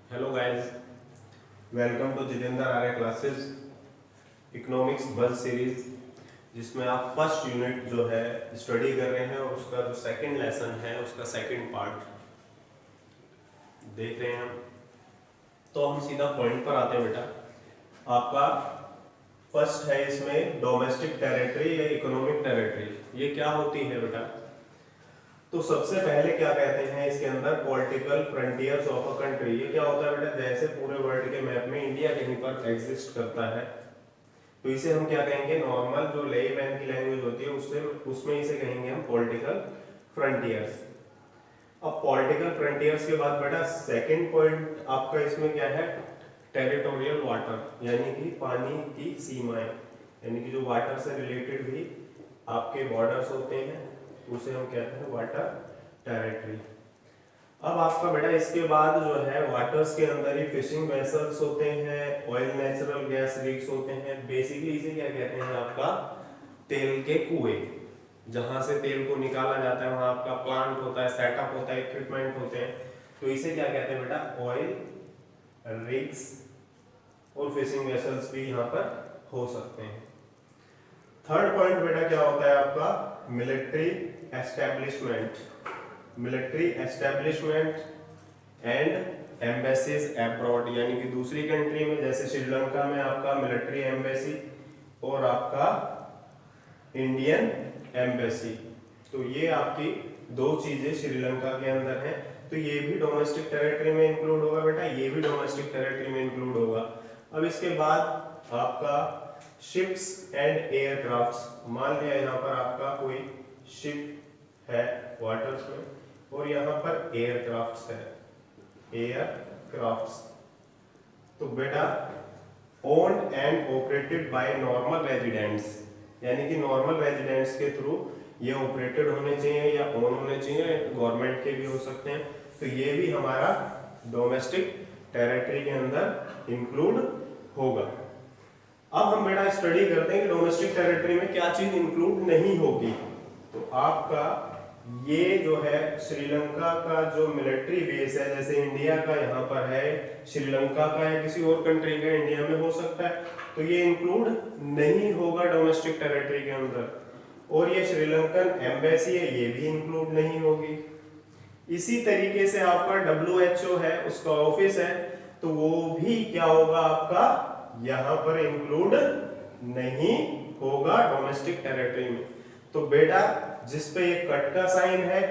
Hello guys, welcome to Jitendra Arya classes economics बस series, जिसमें आप फर्स्ट यूनिट जो है स्टडी कर रहे हैं और उसका जो सेकंड लेसन है उसका सेकंड पार्ट देख रहे हैं हम। तो हम सीधा पॉइंट पर आते हैं बेटा। आपका फर्स्ट है इसमें डोमेस्टिक टेरिटरी या इकोनॉमिक टेरिटरी। ये क्या होती है बेटा? तो सबसे पहले क्या कहते हैं इसके अंदर, political frontiers of a country. ये क्या होता है बेटा? जैसे पूरे वर्ल्ड के मैप में इंडिया कहीं पर एग्जिस्ट करता है तो इसे हम क्या कहेंगे, नॉर्मल जो लेमैन की लैंग्वेज होती है उससे उसमें इसे कहेंगे हम पॉलिटिकल फ्रंटियर्स। अब पॉलिटिकल फ्रंटियर्स के बाद बेटा सेकंड पॉइंट आपका इसमें क्या है, टेरिटोरियल वाटर, यानी कि पानी की सीमाएं, यानी कि जो वाटर से रिलेटेड भी आपके बॉर्डर्स होते हैं उसे हम कहते हैं वाटर टेरिटरी। अब आपका बेटा इसके बाद जो है वाटर्स के अंदर ही फिशिंग वेसल्स होते हैं, ऑयल नेचुरल गैस रिग्स होते हैं। बेसिकली इसे क्या कहते हैं, आपका तेल के कुएं, जहां से तेल को निकाला जाता है वहां आपका प्लांट होता है, सेटअप होता है, इक्विपमेंट होते हैं। तो इसे क्या कहते हैं बेटा, ऑयल रिग्स और फिशिंग वेसल्स भी यहाँ पर हो सकते हैं। थर्ड पॉइंट बेटा क्या होता है आपका, military establishment, military establishment and embassies abroad, यानी कि दूसरी कंट्री में, जैसे श्रीलंका में आपका मिलिट्री एम्बेसी और आपका इंडियन एम्बेसी। तो ये आपकी दो चीजें श्रीलंका के अंदर हैं, तो ये भी डोमेस्टिक टेरिटरी में इंक्लूड होगा बेटा, ये भी डोमेस्टिक टेरिटरी में इंक्लूड होगा। अब इसके बाद आपका शिप्स एंड एयरक्राफ्ट्स। मान लिया यहाँ पर आपका कोई शिप है वाटर्स में और यहाँ पर एयरक्राफ्ट्स है, एयरक्राफ्ट्स। तो बेटा owned and operated by normal residents, यानी कि नॉर्मल रेजिडेंट्स के थ्रू ये ऑपरेटेड होने चाहिए या ओन होने चाहिए, गवर्नमेंट के भी हो सकते हैं। तो ये भी हमारा डोमेस्टिक टेरिटरी के अंदर इंक्लूड होगा। अब हम बेटा स्टडी करते हैं कि डोमेस्टिक टेरिटरी में क्या चीज इंक्लूड नहीं होगी। तो आपका ये जो है श्रीलंका का जो मिलिट्री बेस है, जैसे इंडिया का यहाँ पर है, श्रीलंका का या किसी और कंट्री का इंडिया में हो सकता है, तो ये इंक्लूड नहीं होगा डोमेस्टिक टेरिटरी के अंदर। और ये श्रीलंकन एम्बेसी है, ये भी इंक्लूड नहीं होगी। इसी तरीके से आपका WHO है, उसका ऑफिस है, तो वो भी क्या होगा आपका यहां पर इंक्लूड नहीं होगा डोमेस्टिक टेरिटरी में। तो बेटा जिस पे ये कट का साइन है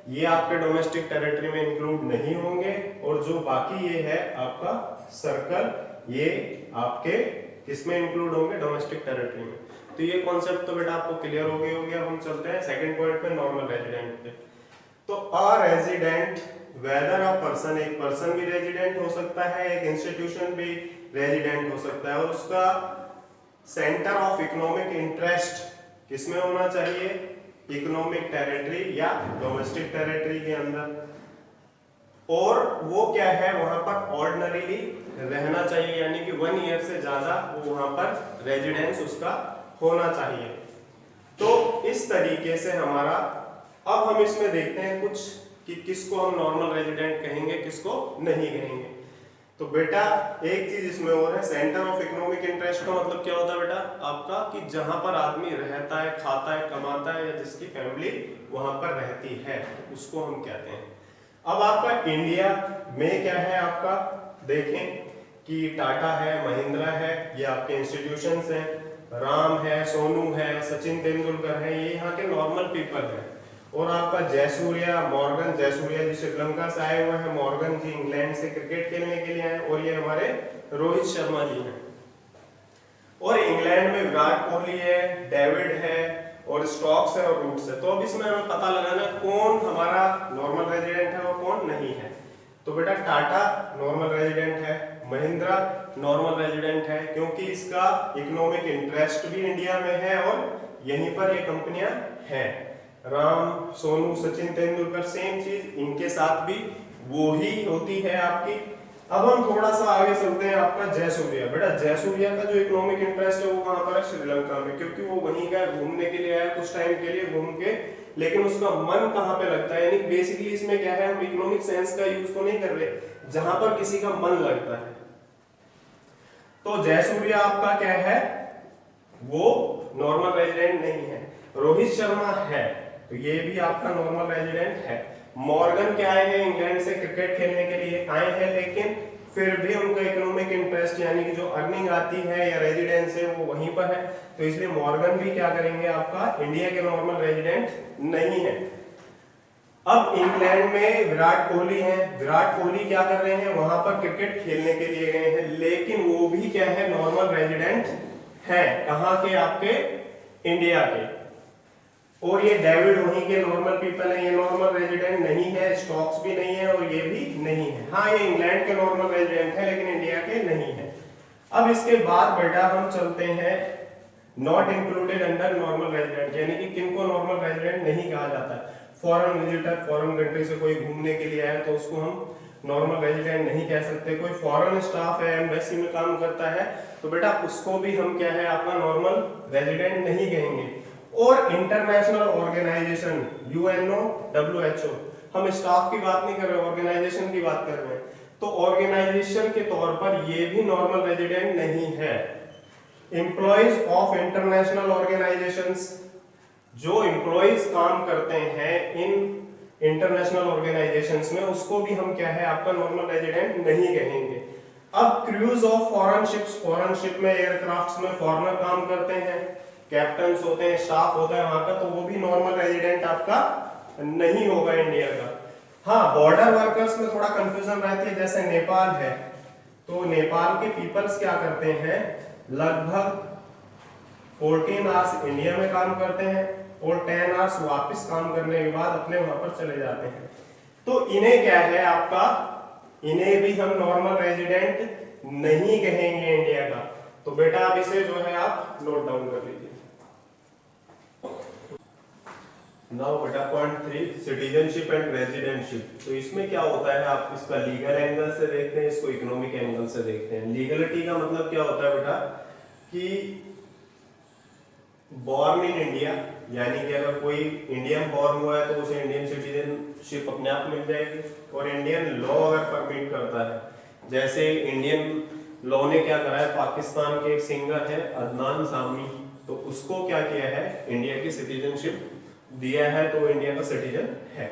ये आपके डोमेस्टिक टेरिटरी में इंक्लूड नहीं होंगे, और जो बाकी ये है आपका सर्कल, ये आपके किसमें इंक्लूड होंगे, डोमेस्टिक टेरिटरी में। तो ये कॉन्सेप्ट तो बेटा आपको क्लियर हो गया। हम चलते हैं सेकंड पॉइंट पे, नॉर्मल रेजिडेंट पे। तो a resident, weather a person, एक पर्सन भी रेजिडेंट हो सकता है, एक इंस्टीट्यूशन भी रेजिडेंट हो सकता है, और उसका सेंटर ऑफ इकोनॉमिक इंटरेस्ट किसमें होना चाहिए, इकोनॉमिक टेरिटरी या डोमेस्टिक टेरिटरी के अंदर। और वो क्या है, वहां पर ऑर्डिनरीली रहना चाहिए, यानी कि 1 ईयर से ज्यादा वो वहां पर रेजिडेंस उसका होना चाहिए। तो इस तरीके से हमारा, अब हम इसमें देखते हैं कुछ कि किसको हम नॉर्मल रेजिडेंट कहेंगे, किसको नहीं कहेंगे। तो बेटा एक चीज इसमें और है, सेंटर ऑफ इकोनॉमिक इंटरेस्ट का मतलब क्या होता है बेटा आपका, कि जहां पर आदमी रहता है, खाता है, कमाता है, या जिसकी फैमिली वहां पर रहती है, उसको हम कहते हैं। अब आपका इंडिया में क्या है, आपका देखें कि टाटा है, महिंद्रा है, ये आपके इंस्टीट्यूशंस हैं, राम है, सोनू है, सचिन तेंदुलकर है, ये यहाँ के नॉर्मल पीपल हैं। और आपका जयसूर्या, मॉर्गन जयसूर्या जी श्रीलंका से आए हुए हैं, मॉर्गन जी इंग्लैंड से क्रिकेट खेलने के लिए आए, और ये हमारे रोहित शर्मा जी हैं। और इंग्लैंड में विराट कोहली है, डेविड है, और स्टॉक्स है और रूट्स है। तो अब इसमें हमें पता लगाना कौन हमारा नॉर्मल रेजिडेंट है और कौन नहीं है। तो बेटा टाटा नॉर्मल रेजिडेंट है, महिंद्रा नॉर्मल रेजिडेंट है, क्योंकि इसका इकोनॉमिक इंटरेस्ट भी इंडिया में है और यहीं पर ये कंपनियां हैं। राम, सोनू, सचिन तेंदुलकर, सेम चीज इनके साथ भी वो ही होती है आपकी। अब हम थोड़ा सा आगे चलते हैं, आपका जयसूर्या। बेटा जयसूर्या का जो इकोनॉमिक इंटरेस्ट है वो कहाँ पर है? श्रीलंका में, क्योंकि वो वहीं का घूमने के लिए आया, कुछ टाइम के लिए घूम के, लेकिन उसका मन कहाँ पे लगता है, यानी बेसिकली इसमें क्या है, हम इकोनॉमिक सेंस का यूज तो नहीं कर रहे, जहां पर किसी का मन लगता है। तो जयसूर्या आपका क्या है, वो नॉर्मल रेजिडेंट नहीं है। रोहित शर्मा है, तो ये भी आपका नॉर्मल रेजिडेंट है। मॉर्गन क्या आए हैं, इंग्लैंड से क्रिकेट खेलने के लिए आए हैं, लेकिन फिर भी उनका इकोनॉमिक इंटरेस्ट यानी कि जो अर्निंग आती है या रेजिडेंस है वो वहीं पर है, तो इसलिए मॉर्गन भी क्या करेंगे, आपका इंडिया के नॉर्मल रेजिडेंट नहीं है। अब इंग्लैंड में विराट कोहली हैं, विराट कोहली क्या कर रहे हैं, वहां पर क्रिकेट खेलने के लिए गए हैं, लेकिन वो भी क्या है, नॉर्मल रेजिडेंट है। कहां के, आपके इंडिया के। और ये डेविड वहीं के नॉर्मल पीपल है, ये नॉर्मल रेजिडेंट नहीं है, स्टोक्स भी नहीं है और ये भी नहीं है। हाँ, ये इंग्लैंड के नॉर्मल रेजिडेंट है लेकिन इंडिया के नहीं है। अब इसके बाद बेटा हम चलते हैं not included under normal resident, यानी कि किनको नॉर्मल रेजिडेंट नहीं कहा जाता है। फॉरेन विजिटर, फॉरेन कंट्री से कोई घूमने के लिए आया तो उसको हम नॉर्मल रेजिडेंट नहीं कह सकते। कोई फॉरेन स्टाफ है, एम्बेसी में काम करता है, तो बेटा उसको भी हम क्या है, आपका नॉर्मल रेजिडेंट नहीं कहेंगे। और इंटरनेशनल ऑर्गेनाइजेशन, यूएनओ, डब्ल्यूएचओ, हम स्टाफ की बात नहीं कर रहे, ऑर्गेनाइजेशन की बात कर रहे हैं, तो ऑर्गेनाइजेशन के तौर पर ये भी नॉर्मल रेजिडेंट नहीं है। एम्प्लॉइज ऑफ इंटरनेशनल ऑर्गेनाइजेशंस, जो एम्प्लॉइज काम करते हैं इन इंटरनेशनल ऑर्गेनाइजेशंस में, उसको भी हम क्या है, आपका नॉर्मल रेजिडेंट नहीं कहेंगे। अब cruise of foreign ships, foreign ship में, एयरक्राफ्ट्स में फॉरेनर काम करते हैं, कैप्टन्स होते हैं, स्टाफ होता है वहां का, तो वो भी नॉर्मल रेजिडेंट आपका नहीं होगा इंडिया का। हाँ, बॉर्डर वर्कर्स में थोड़ा कंफ्यूजन रहती है, जैसे नेपाल है, तो नेपाल के पीपल्स क्या करते हैं, लगभग 14 आवर्स इंडिया में काम करते हैं और 10 आवर्स वापस काम करने के बाद अपने वहां पर चले जाते हैं, तो इन्हें क्या है आपका, इन्हें भी हम नॉर्मल रेजिडेंट नहीं कहेंगे इंडिया का। तो बेटा आप इसे जो है आप नोट डाउन कर लीजिए। नाउ बेटा पॉइंट 3, सिटीजनशिप एंड रेजिडेंटशिप। तो इसमें क्या होता है, आप इसका लीगल एंगल से देखते हैं, इसको इकोनॉमिक एंगल से देखते हैं। लीगलिटी का मतलब क्या होता है बेटा, कि बॉर्न इन इंडिया, यानी कि अगर कोई इंडियन बॉर्न हुआ है तो उसे इंडियन सिटीजनशिप अपने आप मिल जाएगी। और इंडियन लॉ अगर परमिट करता है, जैसे इंडियन लॉ ने क्या करा है, पाकिस्तान के एक सिंगर है अदनान सामी, तो उसको क्या किया है, इंडिया की सिटीजनशिप दिया है, तो इंडिया का सिटीजन है।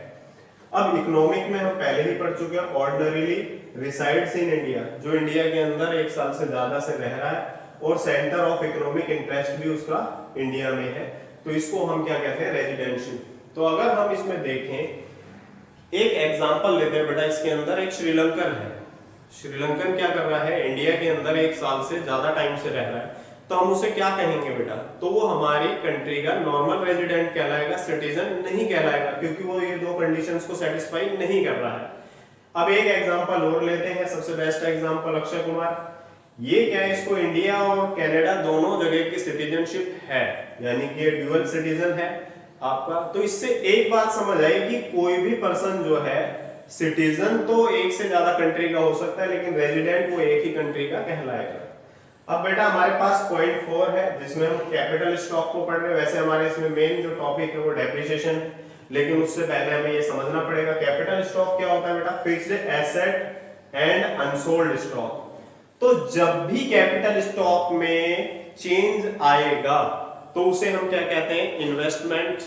अब इकोनॉमिक में हम पहले ही पढ़ चुके हैं, ऑर्डिनरीली रिसाइड्स इन इंडिया, जो इंडिया के अंदर 1 साल से ज्यादा से रह रहा है और सेंटर ऑफ इकोनॉमिक इंटरेस्ट भी उसका इंडिया में है, तो इसको हम क्या कहते हैं, रेजिडेंशियल। तो अगर हम इसमें देखें, एक एग्जांपल लेते हैं बेटा, इसके अंदर एक श्रीलंकन है, श्रीलंकन क्या कर रहा है, इंडिया के अंदर 1 साल से ज्यादा टाइम से रह रहा है, तो हम उसे क्या कहेंगे बेटा, तो वो हमारी कंट्री का नॉर्मल रेजिडेंट कहलाएगा, सिटीजन नहीं कहलाएगा, क्योंकि वो ये 2 कंडीशंस को सेटिस्फाई नहीं कर रहा है। अब एक एग्जांपल और लेते हैं, सबसे बेस्ट एग्जांपल अक्षय कुमार। ये क्या है, इसको इंडिया और कनाडा दोनों जगह की सिटीजनशिप है, यानी कि ये ड्यूअल सिटीजन है आपका। तो इससे एक बात समझ आई कि कोई भी पर्सन जो है, सिटीजन तो एक से ज्यादा कंट्री का हो सकता है, लेकिन रेजिडेंट वो एक ही कंट्री का कहलाएगा। अब बेटा हमारे पास पॉइंट 4 है, जिसमें हम कैपिटल स्टॉक को पढ़ रहे हैं। वैसे हमारे इसमें मेन जो टॉपिक है वो डेप्रिसिएशन, लेकिन उससे पहले हमें ये समझना पड़ेगा कैपिटल स्टॉक क्या होता है बेटा, fixed asset and unsold stock. तो जब भी कैपिटल स्टॉक में चेंज आएगा तो उसे हम क्या कहते हैं, इन्वेस्टमेंट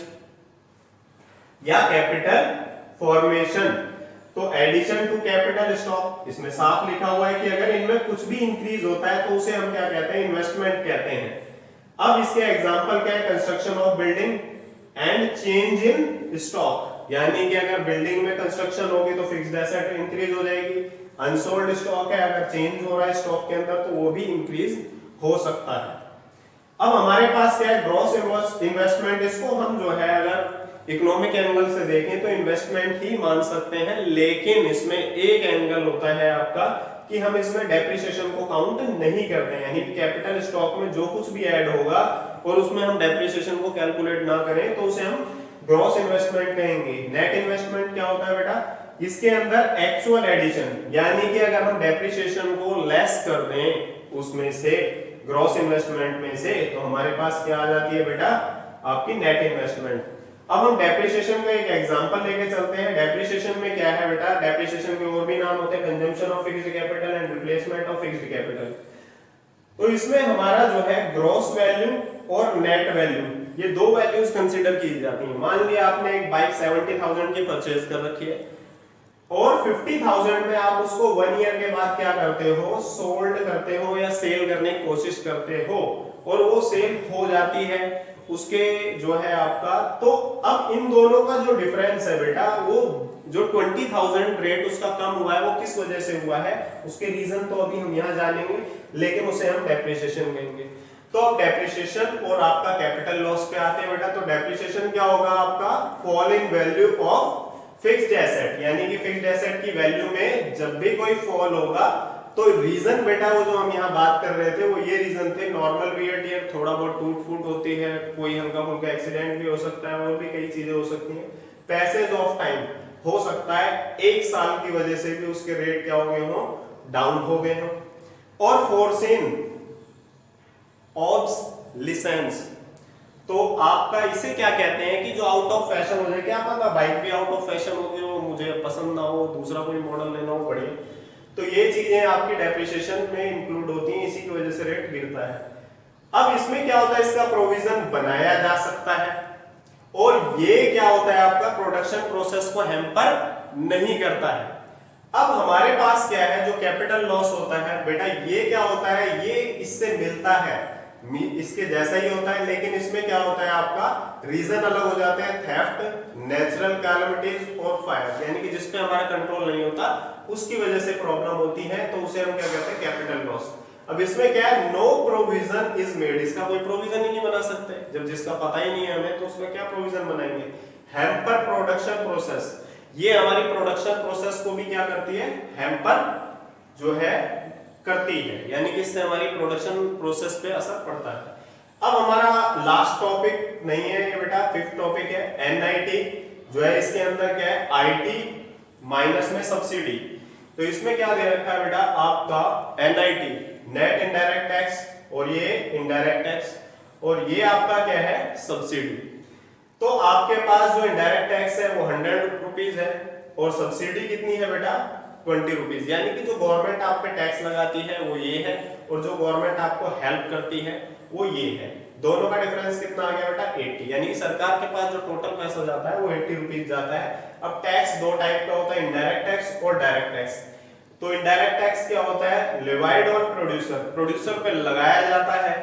या कैपिटल फॉर्मेशन। तो एडिशन टू कैपिटल स्टॉक, इसमें साफ लिखा हुआ है कि अगर इनमें कुछ भी इंक्रीज होता है तो उसे हम क्या कहते हैं, इन्वेस्टमेंट कहते हैं। अब इसके एग्जांपल क्या है, construction of building and change in stock, यानी कि अगर बिल्डिंग में कंस्ट्रक्शन होगी तो फिक्स्ड एसेट इंक्रीज हो जाएगी। अनसोल्ड स्टॉक है, अगर चेंज हो रहा है स्टॉक के अंदर तो वो भी इंक्रीज हो सकता है। अब हमारे पास क्या है, ग्रॉस इन्वेस्टमेंट, इसको हम जो है अगर इकोनॉमिक एंगल से देखें तो इन्वेस्टमेंट ही मान सकते हैं, लेकिन इसमें एक एंगल होता है आपका कि हम इसमें डेप्रिसिएशन को काउंट नहीं करते हैं, यानी कि कैपिटल स्टॉक में जो कुछ भी ऐड होगा और उसमें हम डेप्रिसिएशन को कैलकुलेट ना करें तो उसे हम ग्रॉस इन्वेस्टमेंट कहेंगे। नेट इन्वेस्टमेंट क्या होता है बेटा, इसके अंदर एक्चुअल एडिशन, यानी कि अगर हम डेप्रिसिएशन को लेस कर दें उसमें से, ग्रॉस इन्वेस्टमेंट में से, तो हमारे पास क्या आ जाती है बेटा, आपकी नेट इन्वेस्टमेंट। अब हम डेप्रिसिएशन का एक एग्जांपल लेके चलते हैं। डेप्रिसिएशन में क्या है बेटा, डेप्रिसिएशन के और भी नाम होते हैं, consumption of fixed capital and replacement of fixed capital. तो इसमें हमारा जो है ग्रॉस वैल्यू और नेट वैल्यू, ये दो वैल्यूज कंसीडर की जाती हैं। मान लिया आपने एक बाइक 70,000 की परचेज कर रखी है और 50,000 में आप उसको 1 ईयर के बाद क्या करते हो, सोल्ड करते हो या सेल करने की कोशिश करते हो, और वो सेल हो जाती है उसके जो है आपका। तो अब इन दोनों का जो डिफरेंस है बेटा, वो जो 20,000 रेट उसका कम हुआ है, वो किस वजह से हुआ है, उसके रीजन तो अभी हम यहाँ जानेंगे, लेकिन उसे हम डेप्रिसिएशन कहेंगे। तो अब डेप्रिसिएशन और आपका कैपिटल लॉस पे आते हैं बेटा। तो डेप्रिसिएशन क्या होगा आपका, fall in value of fixed asset, यानी कि फिक्स्ड एसेट की वैल्यू में जब भी कोई फॉल होगा, तो रीजन बेटा वो जो हम यहाँ बात कर रहे थे वो ये रीजन थे, नॉर्मल वियर टियर, थोड़ा बहुत टूट फूट होती है, कोई हल्का फुल्का एक्सीडेंट भी हो सकता है, और भी कई चीजें हो सकती हैं। पैसेज ऑफ टाइम हो सकता है एक साल की वजह से भी उसके रेट क्या हो गए हो, डाउन हो गए हो। और फोरसीन ऑब्सलिसेंस, तो आपका इसे क्या कहते हैं कि जो आउट ऑफ फैशन हो जाए, क्या पता बाइक भी आउट ऑफ फैशन हो गई हो, मुझे पसंद ना हो, दूसरा कोई मॉडल लेना हो बढ़िया, तो ये चीजें आपकी डेप्रिसिएशन में इंक्लूड होती हैं, इसी की वजह से रेट गिरता है। अब इसमें क्या होता है, इसका प्रोविजन बनाया जा सकता है, और ये क्या होता है आपका प्रोडक्शन प्रोसेस को हैम्पर नहीं करता है। अब हमारे पास क्या है, जो कैपिटल लॉस होता है बेटा, ये क्या होता है, ये इससे मिलता है, इसके जैसा ही होता है, लेकिन इसमें क्या होता है आपका रीजन अलग हो जाते हैं, थेफ्ट, नेचुरल कैलामिटीज और फायर, यानी कि जिसपे हमारा कंट्रोल नहीं होता उसकी वजह से प्रॉब्लम होती है, तो उसे हम क्या कहते हैं, कैपिटल लॉस। अब इसमें क्या है, नो प्रोविजन इज मेड, इसका कोई प्रोविजन ही नहीं बना सकते, जब जिसका पता ही नहीं है हमें, तो उसमें क्या प्रोविजन बनाएंगे। हैम्पर प्रोडक्शन प्रोसेस, ये हमारी प्रोडक्शन प्रोसेस को भी क्या करती है, हैम्पर जो है करती है, यानी कि इससे हमारी प्रोडक्शन प्रोसेस पे असर पड़ता है। अब हमारा लास्ट टॉपिक नहीं है ये बेटा, फिफ्थ टॉपिक है एनआईटी, जो है इसके अंदर क्या है, आईटी माइनस में सब्सिडी। तो इसमें क्या दे रखा है बेटा आपका, एनआईटी नेट इनडायरेक्ट टैक्स, और ये इनडायरेक्ट टैक्स, और ये आपका क्या है, सब्सिडी। तो आपके पास जो इनडायरेक्ट टैक्स है वो 100 रुपीज है, और सब्सिडी कितनी है बेटा, 20 रुपीज, यानी कि जो गवर्नमेंट आप पे टैक्स लगाती है वो ये है, और जो गवर्नमेंट आपको हेल्प करती है वो ये है। दोनों का डिफरेंस कितना आ गया बेटा, 80, यानी कि सरकार के पास जो टोटल पैसा जाता है वो 80 रुपीज जाता है। अब टैक्स दो टाइप का होता है, इनडायरेक्ट टैक्स और डायरेक्ट टैक्स। तो इनडायरेक्ट टैक्स क्या होता है, लिवाइड ऑन प्रोड्यूसर, प्रोड्यूसर पे लगाया जाता है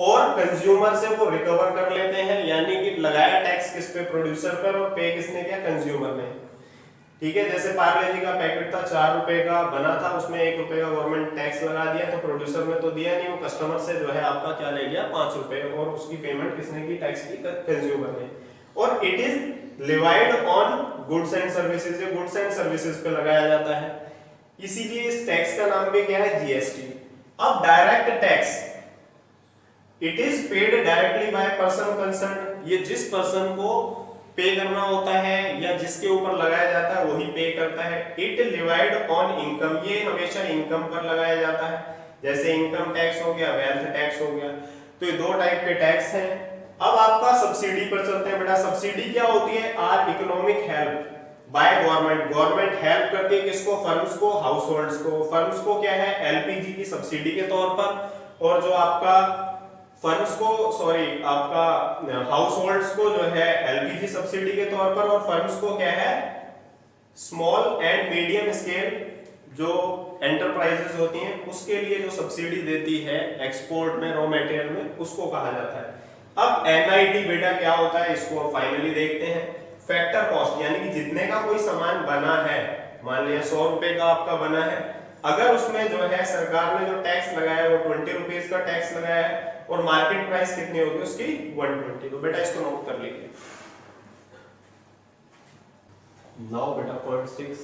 और कंज्यूमर से वो रिकवर कर लेते हैं, यानी कि लगाया टैक्स किस पे, प्रोड्यूसर पर, और पे किसने किया, कंज्यूमर ने। ठीक है, जैसे पार्ले जी का पैकेट था 4 रुपए का बना था, उसमें 1 रुपए का गवर्नमेंट टैक्स लगा दिया, तो प्रोड्यूसर ने तो दिया नहीं, वो कस्टमर से जो है आपका क्या ले लिया, 5 रुपए, और उसकी पेमेंट किसने की, टैक्स की, कंज्यूमर ने। और it is levied on goods and services, ये गुड्स एंड सर्विसेज पे लगाया जाता है, इसीलिए इस टैक्स का नाम भी क्या है, जीएसटी। अब direct tax, it is paid directly by person concern, ये जिस पर्सन को पे करना होता है या जिसके ऊपर लगाया जाता है वही पे करता है। इट लिवाइड ऑन इनकम, ये हमेशा इनकम पर लगाया जाता है, जैसे इनकम टैक्स हो गया, वेल्थ टैक्स हो गया, तो ये दो टाइप के टैक्स हैं। अब आपका सब्सिडी पर चलते हैं बेटा। सब्सिडी क्या होती है, or economic help by government, government help करती है किसको, फर्म्स को, हाउस होल्ड्स को। फर्म्स को क्या है, एलपीजी की सब्सिडी के तौर पर, और जो आपका फर्म्स को, सॉरी आपका हाउस होल्ड्स को जो है एलपीजी सब्सिडी के तौर पर, और फर्म्स को क्या है, स्मॉल एंड मीडियम स्केल जो एंटरप्राइजेस होती हैं उसके लिए जो सब्सिडी देती है एक्सपोर्ट में, रॉ मटेरियल में, उसको कहा जाता है। अब एनआईटी बेटा क्या होता है, इसको अब फाइनली देखते हैं। फैक्टर कॉस्ट, यानी कि जितने का कोई सामान बना है, मान लिया 100 रुपए का आपका बना है, अगर उसमें जो है सरकार ने जो टैक्स लगाया है वो 20 रुपीज का टैक्स लगाया है, और मार्केट प्राइस कितनी होगी उसकी, 120। तो बेटा इसको नोट कर लीजिए। नाउ बेटा पॉइंट 6,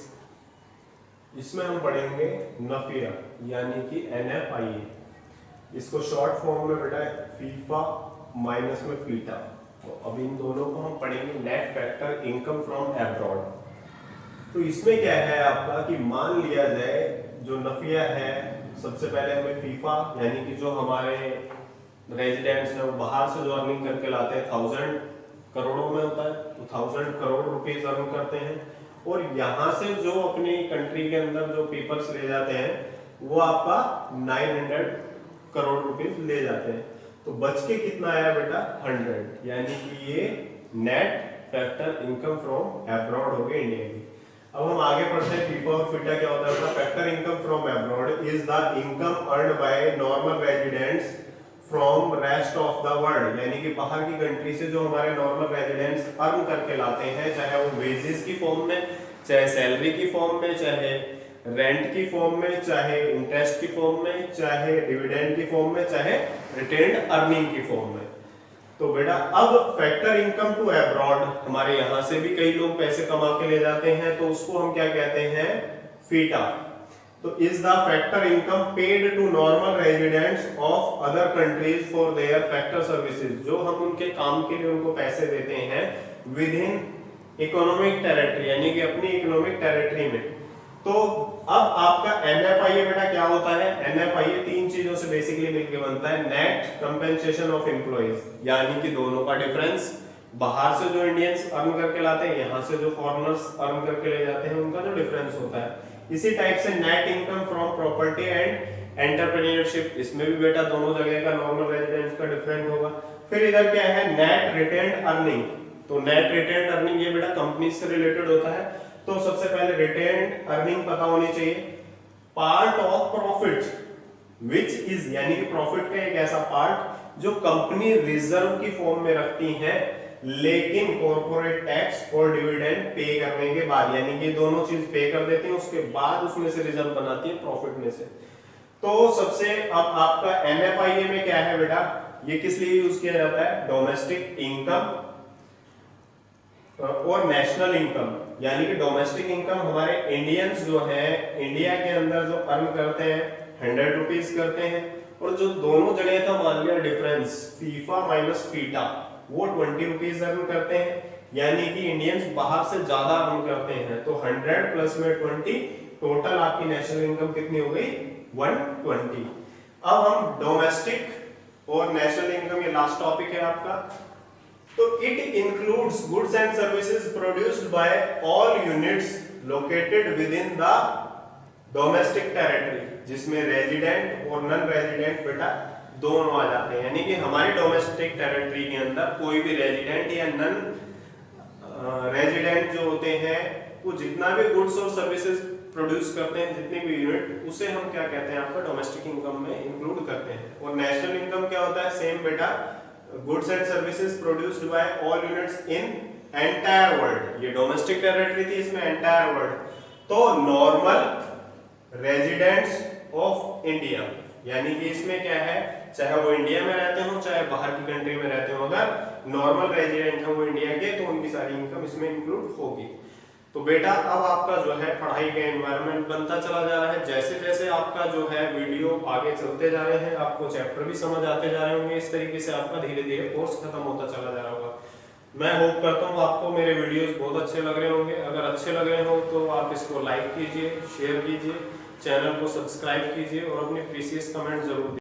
इसमें हम पढ़ेंगे नफिया, यानी कि NFIA, इसको शॉर्ट फॉर्म में बेटा फीफा माइनस में फीटा। तो अब इन दोनों को हम पढ़ेंगे, net factor income from abroad. तो इसमें क्या है आपका कि मान लिया जाए जो नफिया है, सबसे पहले हमें फीफा यानी कि जो हमारे रेजिडेंट्स हैं वो बाहर से जो अर्निंग करके लाते हैं 1000 करोड़ों में होता है, तो 1000 करोड़ रुपीस अर्न करते हैं। और यहाँ से जो अपनी कंट्री के अंदर जो पीपल्स ले जाते हैं वो आपका 900 करोड़ रुपीस ले जाते हैं। तो बच के कितना आया बेटा 100, यानी कि ये net factor income from abroad हो गई इंडिया की। अब हम आगे पढ़ते हैं फीफा और फीटा क्या होता है। Factor income from abroad is the income earned by normal residents from rest of the world, यानी कि बाहर की कंट्री से जो हमारे नॉर्मल रेजिडेंट्स अर्न करके लाते हैं, चाहे वो वेजेस की फॉर्म में, चाहे सैलरी की फॉर्म में, चाहे रेंट की फॉर्म में, चाहे इंटरेस्ट की फॉर्म में, चाहे डिविडेंड की फॉर्म में, चाहे रिटेन्ड अर्निंग की फॉर्म में। तो बेटा अब फैक्टर इनकम टू अब्रॉड, हमारे यहां से भी कई लोग पैसे कमा के ले जाते हैं, तो उसको हम क्या कहते हैं फीटा। तो is the factor income paid to normal residents of other countries for their factor services, जो हम उनके काम के लिए उनको पैसे देते हैं विद इन इकोनॉमिक टेरिटरी, यानी कि अपनी इकोनॉमिक टेरिटरी में। तो अब आपका एनएफआईए बेटा क्या होता है। एनएफआईए तीन चीजों से बेसिकली मिलकर बनता है, नेट कंपेंसेशन ऑफ एम्प्लॉइज, यानी कि दोनों का डिफरेंस, बाहर से जो इंडियंस अर्न करके लाते हैं, यहाँ से जो फॉरेनर्स अर्न करके ले जाते हैं, उनका जो डिफरेंस होता है। इसी टाइप से net income from property and entrepreneurship, इसमें भी बेटा दोनों जगह का नॉर्मल रेजिडेंट्स का डिफरेंट होगा। फिर इधर क्या है नेट रिटेन्ड अर्निंग, तो नेट रिटेन्ड अर्निंग ये बेटा कंपनी से रिलेटेड होता है। तो सबसे पहले रिटेन्ड अर्निंग पता होनी चाहिए। Part of profit which is, यानी कि प्रॉफिट का एक ऐसा पार्ट जो कंपनी रिजर्व की फॉर्म में रखती है, लेकिन कॉर्पोरेट टैक्स और डिविडेंड पे करने के बाद, यानी कि दोनों चीज पे कर देती है, उसके बाद उसमें से रिजर्व बनाती है प्रॉफिट में से। तो सबसे अब आपका एनएफआईए में क्या है बेटा, ये किस लिए यूज किया जाता है, डोमेस्टिक इनकम और नेशनल इनकम, यानी कि डोमेस्टिक इनकम हमारे इंडियंस जो है इंडिया के अंदर जो अर्न करते हैं 100 रुपीज करते हैं, और जो दोनों जगह था मान लिया डिफरेंस फीफा माइनस फीटा, वो 20 रुपीज अर्न करते हैं, यानी कि इंडियंस बाहर से ज्यादा अर्न करते हैं। तो 100 प्लस में 20, टोटल आपकी नेशनल इनकम कितनी हो गई 120। अब हम डोमेस्टिक और नेशनल इनकम, ये लास्ट टॉपिक है आपका। तो it includes goods and services produced by all units located with in the domestic territory, जिसमें रेजिडेंट और नॉन रेजिडेंट बेटा दोनों आ जाते हैं, यानी कि हमारी डोमेस्टिक टेरिटरी के अंदर कोई भी रेजिडेंट या नॉन रेजिडेंट जो होते हैं, वो जितना भी गुड्स और सर्विसेज प्रोड्यूस करते हैं, जितनी भी यूनिट, उसे हम क्या कहते हैं आपका डोमेस्टिक इनकम में इंक्लूड करते हैं। और नेशनल इनकम क्या होता है, सेम बेटा goods and services produced by all units in entire world, ये डोमेस्टिक टेरिटरी थी, इसमें एंटायर वर्ल्ड। तो नॉर्मल रेजिडेंट्स ऑफ इंडिया, यानी कि इसमें क्या है, चाहे वो इंडिया में रहते हो चाहे बाहर की कंट्री में रहते हो, अगर नॉर्मल रेजिडेंट है वो इंडिया के, तो उनकी सारी इनकम इसमें इंक्लूड होगी। तो बेटा अब आपका जो है पढ़ाई का एनवायरनमेंट बनता चला जा रहा है, जैसे जैसे आपका जो है वीडियो आगे चलते जा रहे हैं, आपको चैप्टर भी समझ आते जा रहे होंगे, इस तरीके से आपका धीरे धीरे कोर्स खत्म होता चला जा रहा होगा। मैं होप करता हूँ आपको मेरे वीडियोस बहुत अच्छे लग रहे होंगे। अगर अच्छे लग रहे हो तो आप इसको लाइक कीजिए, शेयर कीजिए, चैनल को सब्सक्राइब कीजिए और अपने प्रीशियस कमेंट जरूर